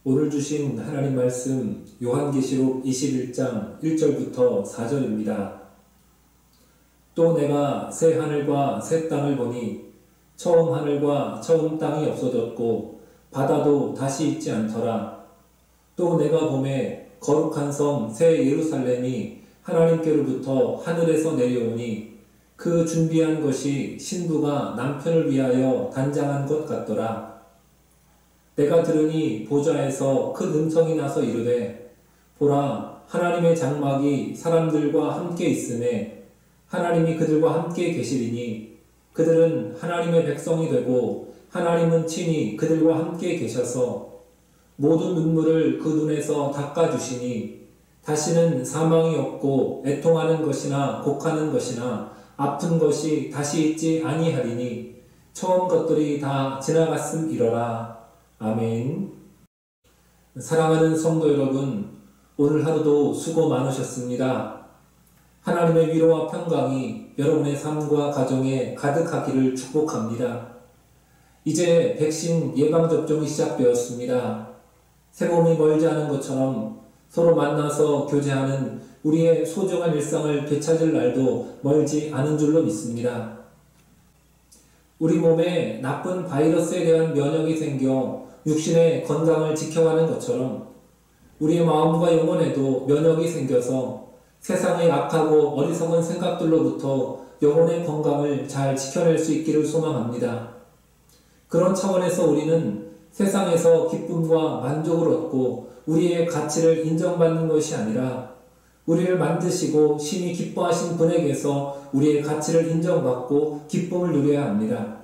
오늘 주신 하나님 말씀 요한계시록 21장 1절부터 4절입니다. 또 내가 새 하늘과 새 땅을 보니 처음 하늘과 처음 땅이 없어졌고 바다도 다시 있지 않더라. 또 내가 보매 거룩한 성 새 예루살렘이 하나님께로부터 하늘에서 내려오니 그 준비한 것이 신부가 남편을 위하여 단장한 것 같더라. 내가 들으니 보좌에서 큰 음성이 나서 이르되 보라 하나님의 장막이 사람들과 함께 있음에 하나님이 그들과 함께 계시리니 그들은 하나님의 백성이 되고 하나님은 친히 그들과 함께 계셔서 모든 눈물을 그 눈에서 닦아주시니 다시는 사망이 없고 애통하는 것이나 곡하는 것이나 아픈 것이 다시 있지 아니하리니 처음 것들이 다 지나갔음이러라. 아멘. 사랑하는 성도 여러분, 오늘 하루도 수고 많으셨습니다. 하나님의 위로와 평강이 여러분의 삶과 가정에 가득하기를 축복합니다. 이제 백신 예방접종이 시작되었습니다. 새봄이 멀지 않은 것처럼 서로 만나서 교제하는 우리의 소중한 일상을 되찾을 날도 멀지 않은 줄로 믿습니다. 우리 몸에 나쁜 바이러스에 대한 면역이 생겨 육신의 건강을 지켜가는 것처럼 우리의 마음과 영혼에도 면역이 생겨서 세상의 악하고 어리석은 생각들로부터 영혼의 건강을 잘 지켜낼 수 있기를 소망합니다. 그런 차원에서 우리는 세상에서 기쁨과 만족을 얻고 우리의 가치를 인정받는 것이 아니라 우리를 만드시고 심히 기뻐하신 분에게서 우리의 가치를 인정받고 기쁨을 누려야 합니다.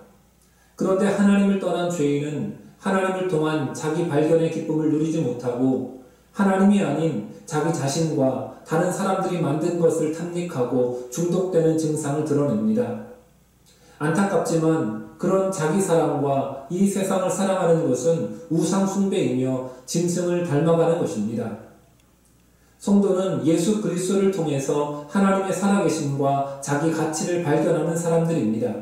그런데 하나님을 떠난 죄인은 하나님을 통한 자기 발견의 기쁨을 누리지 못하고 하나님이 아닌 자기 자신과 다른 사람들이 만든 것을 탐닉하고 중독되는 증상을 드러냅니다. 안타깝지만 그런 자기 사랑과 이 세상을 사랑하는 것은 우상 숭배이며 짐승을 닮아가는 것입니다. 성도는 예수 그리스도를 통해서 하나님의 살아계심과 자기 가치를 발견하는 사람들입니다.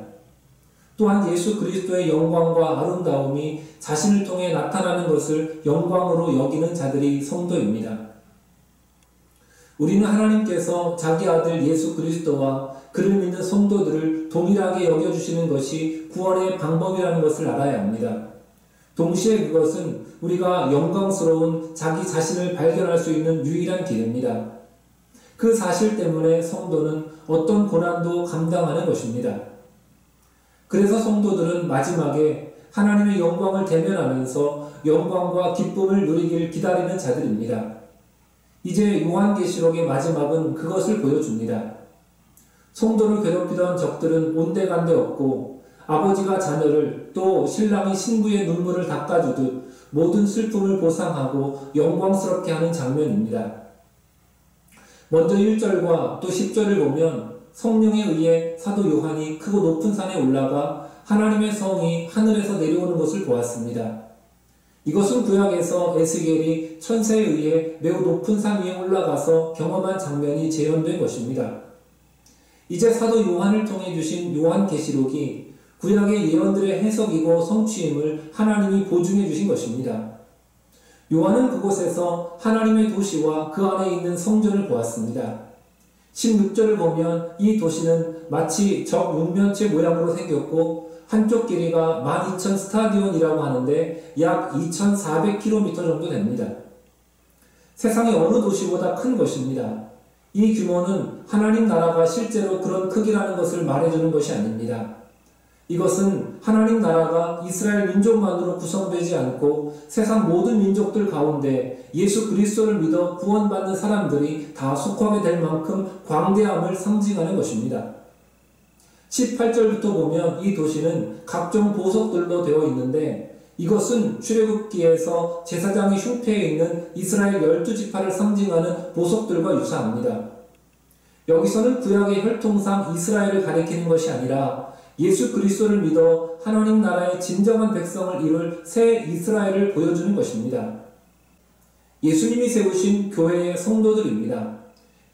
또한 예수 그리스도의 영광과 아름다움이 자신을 통해 나타나는 것을 영광으로 여기는 자들이 성도입니다. 우리는 하나님께서 자기 아들 예수 그리스도와 그를 믿는 성도들을 동일하게 여겨주시는 것이 구원의 방법이라는 것을 알아야 합니다. 동시에 그것은 우리가 영광스러운 자기 자신을 발견할 수 있는 유일한 길입니다. 그 사실 때문에 성도는 어떤 고난도 감당하는 것입니다. 그래서 성도들은 마지막에 하나님의 영광을 대면하면서 영광과 기쁨을 누리길 기다리는 자들입니다. 이제 요한계시록의 마지막은 그것을 보여줍니다. 성도를 괴롭히던 적들은 온데간데 없고 아버지가 자녀를 또 신랑이 신부의 눈물을 닦아주듯 모든 슬픔을 보상하고 영광스럽게 하는 장면입니다. 먼저 1절과 또 10절을 보면 성령에 의해 사도 요한이 크고 높은 산에 올라가 하나님의 성이 하늘에서 내려오는 것을 보았습니다. 이것은 구약에서 에스겔이 천사에 의해 매우 높은 산 위에 올라가서 경험한 장면이 재현된 것입니다. 이제 사도 요한을 통해 주신 요한계시록이 구약의 예언들의 해석이고 성취임을 하나님이 보증해 주신 것입니다. 요한은 그곳에서 하나님의 도시와 그 안에 있는 성전을 보았습니다. 16절을 보면 이 도시는 마치 적 육면체 모양으로 생겼고 한쪽 길이가 12,000 스타디온이라고 하는데 약 2,400km 정도 됩니다. 세상의 어느 도시보다 큰 것입니다. 이 규모는 하나님 나라가 실제로 그런 크기라는 것을 말해주는 것이 아닙니다. 이것은 하나님 나라가 이스라엘 민족만으로 구성되지 않고 세상 모든 민족들 가운데 예수 그리스도를 믿어 구원받는 사람들이 다 속하게 될 만큼 광대함을 상징하는 것입니다. 18절부터 보면 이 도시는 각종 보석들로 되어 있는데 이것은 출애굽기에서 제사장의 흉패에 있는 이스라엘 12지파를 상징하는 보석들과 유사합니다. 여기서는 구약의 혈통상 이스라엘을 가리키는 것이 아니라 예수 그리스도를 믿어 하나님 나라의 진정한 백성을 이룰 새 이스라엘을 보여주는 것입니다. 예수님이 세우신 교회의 성도들입니다.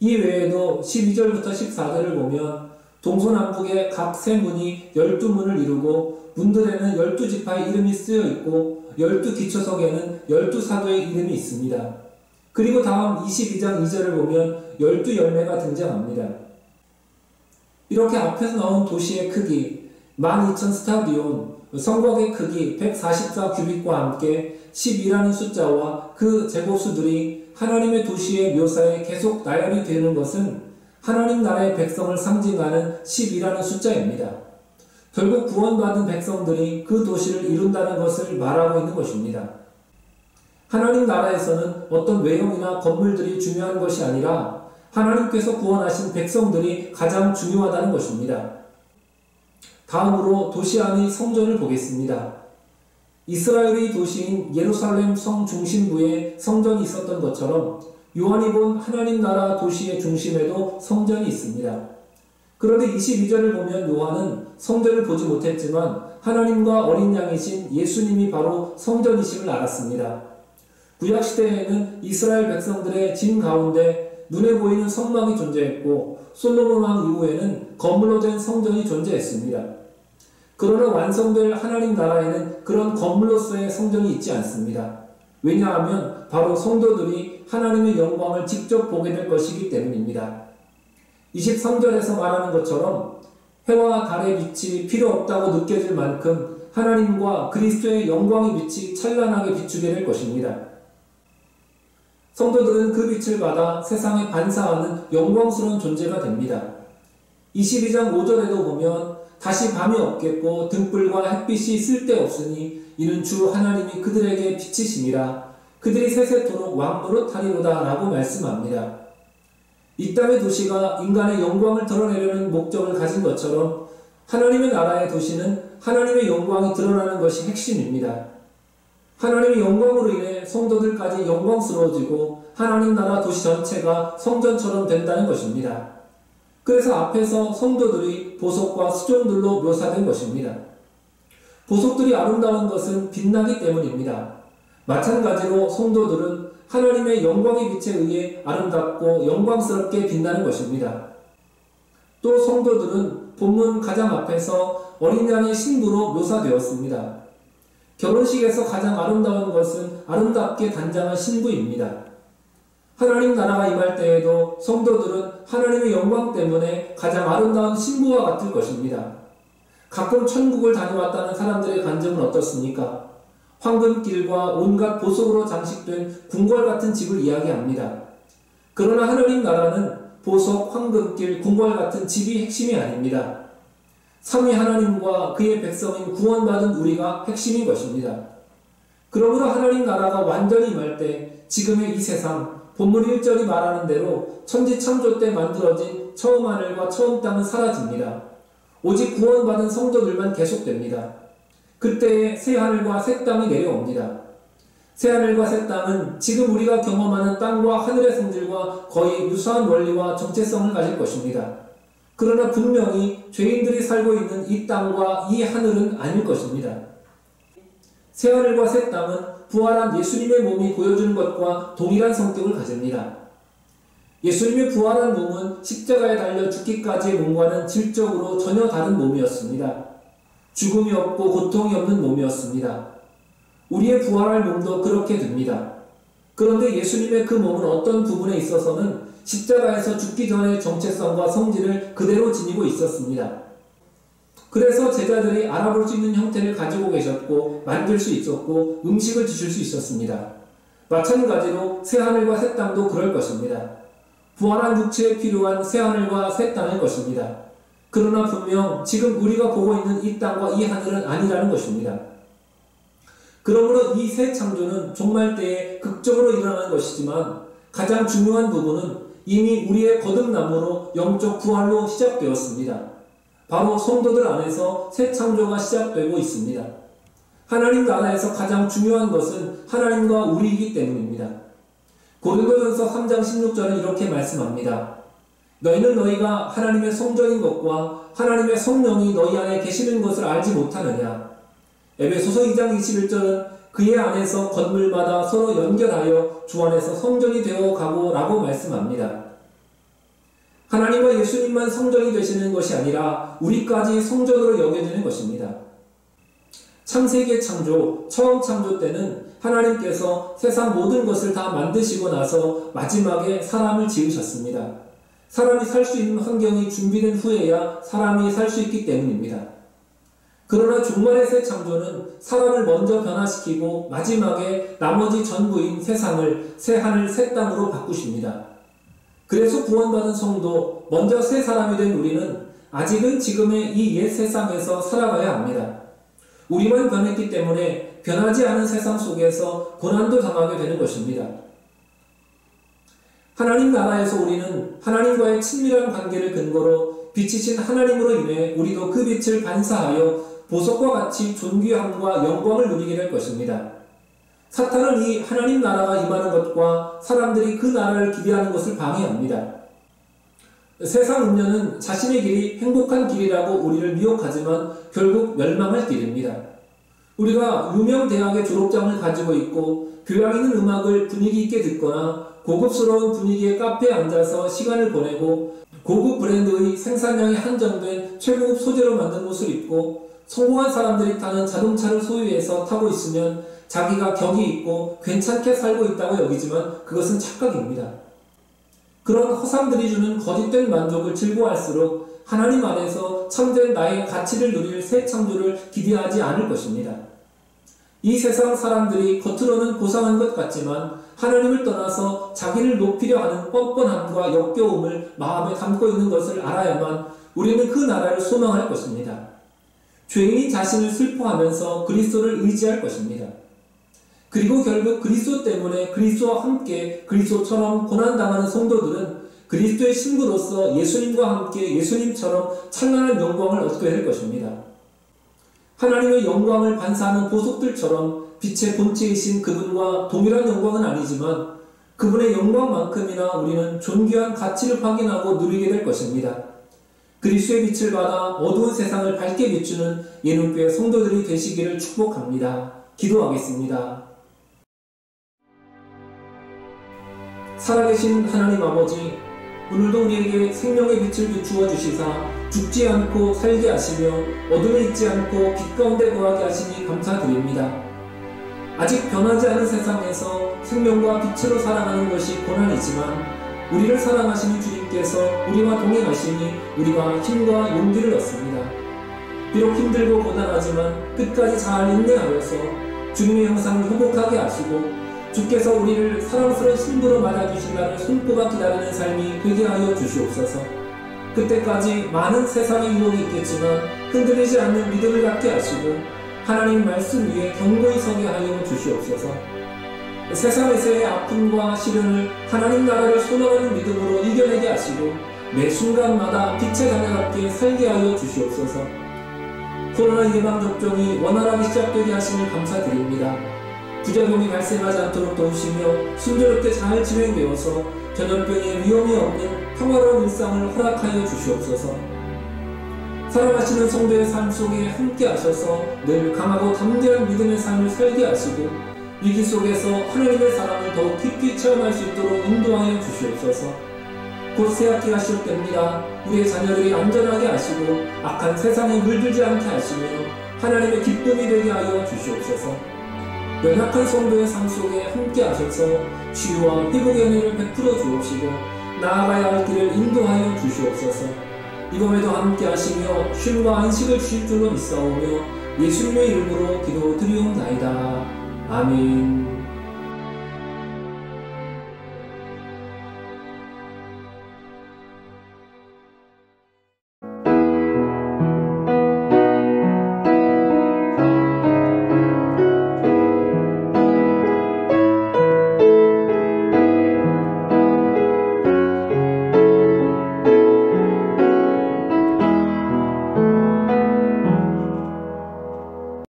이 외에도 12절부터 14절을 보면 동서남북의 각 세 문이 12문을 이루고 문들에는 12지파의 이름이 쓰여 있고 12기초석에는 12사도의 이름이 있습니다. 그리고 다음 22장 2절을 보면 12열매가 등장합니다. 이렇게 앞에서 나온 도시의 크기 12,000 스타디온, 성곽의 크기 144 규빗과 함께 12라는 숫자와 그 제곱수들이 하나님의 도시의 묘사에 계속 나열이 되는 것은 하나님 나라의 백성을 상징하는 12라는 숫자입니다. 결국 구원받은 백성들이 그 도시를 이룬다는 것을 말하고 있는 것입니다. 하나님 나라에서는 어떤 외형이나 건물들이 중요한 것이 아니라 하나님께서 구원하신 백성들이 가장 중요하다는 것입니다. 다음으로 도시 안의 성전을 보겠습니다. 이스라엘의 도시인 예루살렘 성 중심부에 성전이 있었던 것처럼 요한이 본 하나님 나라 도시의 중심에도 성전이 있습니다. 그런데 22절을 보면 요한은 성전을 보지 못했지만 하나님과 어린 양이신 예수님이 바로 성전이심을 알았습니다. 구약시대에는 이스라엘 백성들의 진 가운데 눈에 보이는 성막이 존재했고 솔로몬 왕 이후에는 건물로 된 성전이 존재했습니다. 그러나 완성될 하나님 나라에는 그런 건물로서의 성전이 있지 않습니다. 왜냐하면 바로 성도들이 하나님의 영광을 직접 보게 될 것이기 때문입니다. 23절에서 말하는 것처럼 해와 달의 빛이 필요 없다고 느껴질 만큼 하나님과 그리스도의 영광의 빛이 찬란하게 비추게 될 것입니다. 성도들은 그 빛을 받아 세상에 반사하는 영광스러운 존재가 됩니다. 22장 5절에도 보면 다시 밤이 없겠고 등불과 햇빛이 쓸데없으니 이는 주 하나님이 그들에게 빛이심이라 그들이 세세토록 왕노릇하리로다 라고 말씀합니다. 이 땅의 도시가 인간의 영광을 드러내려는 목적을 가진 것처럼 하나님의 나라의 도시는 하나님의 영광이 드러나는 것이 핵심입니다. 하나님의 영광으로 인해 성도들까지 영광스러워지고 하나님 나라 도시 전체가 성전처럼 된다는 것입니다. 그래서 앞에서 성도들이 보석과 수종들로 묘사된 것입니다. 보석들이 아름다운 것은 빛나기 때문입니다. 마찬가지로 성도들은 하나님의 영광의 빛에 의해 아름답고 영광스럽게 빛나는 것입니다. 또 성도들은 본문 가장 앞에서 어린 양의 신부로 묘사되었습니다. 결혼식에서 가장 아름다운 것은 아름답게 단장한 신부입니다. 하나님 나라가 임할 때에도 성도들은 하나님의 영광 때문에 가장 아름다운 신부와 같을 것입니다. 가끔 천국을 다녀왔다는 사람들의 간증은 어떻습니까? 황금길과 온갖 보석으로 장식된 궁궐 같은 집을 이야기합니다. 그러나 하나님 나라는 보석, 황금길, 궁궐 같은 집이 핵심이 아닙니다. 삼위 하나님과 그의 백성인 구원받은 우리가 핵심인 것입니다. 그러므로 하나님 나라가 완전히 임할 때 지금의 이 세상, 본문 1절이 말하는 대로 천지창조 때 만들어진 처음 하늘과 처음 땅은 사라집니다. 오직 구원받은 성도들만 계속됩니다. 그때에 새 하늘과 새 땅이 내려옵니다. 새 하늘과 새 땅은 지금 우리가 경험하는 땅과 하늘의 성질과 거의 유사한 원리와 정체성을 가질 것입니다. 그러나 분명히 죄인들이 살고 있는 이 땅과 이 하늘은 아닐 것입니다. 새 하늘과 새 땅은 부활한 예수님의 몸이 보여주는 것과 동일한 성격을 가집니다. 예수님의 부활한 몸은 십자가에 달려 죽기까지의 몸과는 질적으로 전혀 다른 몸이었습니다. 죽음이 없고 고통이 없는 몸이었습니다. 우리의 부활할 몸도 그렇게 됩니다. 그런데 예수님의 그 몸은 어떤 부분에 있어서는 십자가에서 죽기 전의 정체성과 성질을 그대로 지니고 있었습니다. 그래서 제자들이 알아볼 수 있는 형태를 가지고 계셨고 만들 수 있었고 음식을 드실 수 있었습니다. 마찬가지로 새하늘과 새 땅도 그럴 것입니다. 부활한 육체에 필요한 새하늘과 새 땅일 것입니다. 그러나 분명 지금 우리가 보고 있는 이 땅과 이 하늘은 아니라는 것입니다. 그러므로 이 새 창조는 종말 때에 극적으로 일어나는 것이지만 가장 중요한 부분은 이미 우리의 거듭남으로 영적 부활로 시작되었습니다. 바로 성도들 안에서 새 창조가 시작되고 있습니다. 하나님 나라에서 가장 중요한 것은 하나님과 우리이기 때문입니다. 고린도전서 3장 16절은 이렇게 말씀합니다. 너희는 너희가 하나님의 성전인 것과 하나님의 성령이 너희 안에 계시는 것을 알지 못하느냐. 에베소서 2장 21절은 그의 안에서 건물마다 서로 연결하여 주 안에서 성전이 되어 가고 라고 말씀합니다. 하나님과 예수님만 성전이 되시는 것이 아니라 우리까지 성전으로 여겨지는 것입니다. 창세기의 창조, 처음 창조 때는 하나님께서 세상 모든 것을 다 만드시고 나서 마지막에 사람을 지으셨습니다. 사람이 살 수 있는 환경이 준비된 후에야 사람이 살 수 있기 때문입니다. 그러나 종말의 새 창조는 사람을 먼저 변화시키고 마지막에 나머지 전부인 세상을 새 하늘 새 땅으로 바꾸십니다. 그래서 구원받은 성도, 먼저 새 사람이 된 우리는 아직은 지금의 이 옛 세상에서 살아가야 합니다. 우리만 변했기 때문에 변하지 않은 세상 속에서 고난도 당하게 되는 것입니다. 하나님 나라에서 우리는 하나님과의 친밀한 관계를 근거로 빛이신 하나님으로 인해 우리도 그 빛을 반사하여 보석과 같이 존귀함과 영광을 누리게 될 것입니다. 사탄은 이 하나님 나라가 임하는 것과 사람들이 그 나라를 기대하는 것을 방해합니다. 세상 음료는 자신의 길이 행복한 길이라고 우리를 미혹하지만 결국 멸망할 길입니다. 우리가 유명 대학의 졸업장을 가지고 있고 교양 있는 음악을 분위기 있게 듣거나 고급스러운 분위기의 카페에 앉아서 시간을 보내고 고급 브랜드의 생산량이 한정된 최고급 소재로 만든 옷을 입고 성공한 사람들이 타는 자동차를 소유해서 타고 있으면 자기가 격이 있고 괜찮게 살고 있다고 여기지만 그것은 착각입니다. 그런 허상들이 주는 거짓된 만족을 즐거워할수록 하나님 안에서 참된 나의 가치를 누릴 새 창조를 기대하지 않을 것입니다. 이 세상 사람들이 겉으로는 고상한 것 같지만 하나님을 떠나서 자기를 높이려 하는 뻔뻔함과 역겨움을 마음에 담고 있는 것을 알아야만 우리는 그 나라를 소망할 것입니다. 죄인이 자신을 슬퍼하면서 그리스도를 의지할 것입니다. 그리고 결국 그리스도 때문에 그리스도와 함께 그리스도처럼 고난당하는 성도들은 그리스도의 신부로서 예수님과 함께 예수님처럼 찬란한 영광을 얻게 될 것입니다. 하나님의 영광을 반사하는 보석들처럼 빛의 본체이신 그분과 동일한 영광은 아니지만 그분의 영광만큼이나 우리는 존귀한 가치를 확인하고 누리게 될 것입니다. 그리스도의 빛을 받아 어두운 세상을 밝게 비추는 예능교회 성도들이 되시기를 축복합니다. 기도하겠습니다. 살아계신 하나님 아버지, 오늘도 우리에게 생명의 빛을 비추어 주시사 죽지 않고 살게 하시며 어둠에 있지 않고 빛 가운데 거하게 하시니 감사드립니다. 아직 변하지 않은 세상에서 생명과 빛으로 살아가는 것이 고난이지만 우리를 사랑하시는 주님께서 우리와 동행하시니 우리가 힘과 용기를 얻습니다. 비록 힘들고 고단하지만 끝까지 잘 인내하여서 주님의 형상을 회복하게 하시고 주께서 우리를 사랑스러운 신부로 맞아주신 날을 손꼽아 기다리는 삶이 되게 하여 주시옵소서. 그때까지 많은 세상의 유혹이 있겠지만 흔들리지 않는 믿음을 갖게 하시고 하나님 말씀 위에 견고히 서게 하여 주시옵소서. 세상에서의 아픔과 시련을 하나님 나라를 소망하는 믿음으로 이겨내게 하시고 매 순간마다 빛의 자녀답게 살게 하여 주시옵소서. 코로나 예방접종이 원활하게 시작되게 하심을 감사드립니다. 부작용이 발생하지 않도록 도우시며 순조롭게 잘 진행되어서 전염병의 위험이 없는 평화로운 일상을 허락하여 주시옵소서. 사랑하시는 성도의 삶 속에 함께 하셔서 늘 강하고 담대한 믿음의 삶을 살게 하시고 위기 속에서 하나님의 사랑을 더욱 깊이 체험할 수 있도록 인도하여 주시옵소서. 곧 새학기 하실 때입니다. 우리의 자녀들이 안전하게 하시고 악한 세상에 물들지 않게 하시며 하나님의 기쁨이 되게 하여 주시옵소서. 연약한 성도의 삶 속에 함께 하셔서 치유와 회복의 은혜를 베풀어 주옵시고 나아가야 할 길을 인도하여 주시옵소서. 이번에도 함께 하시며 쉼과 안식을 주실 줄로 믿사오며 예수님의 이름으로 기도드리옵나이다. 아멘.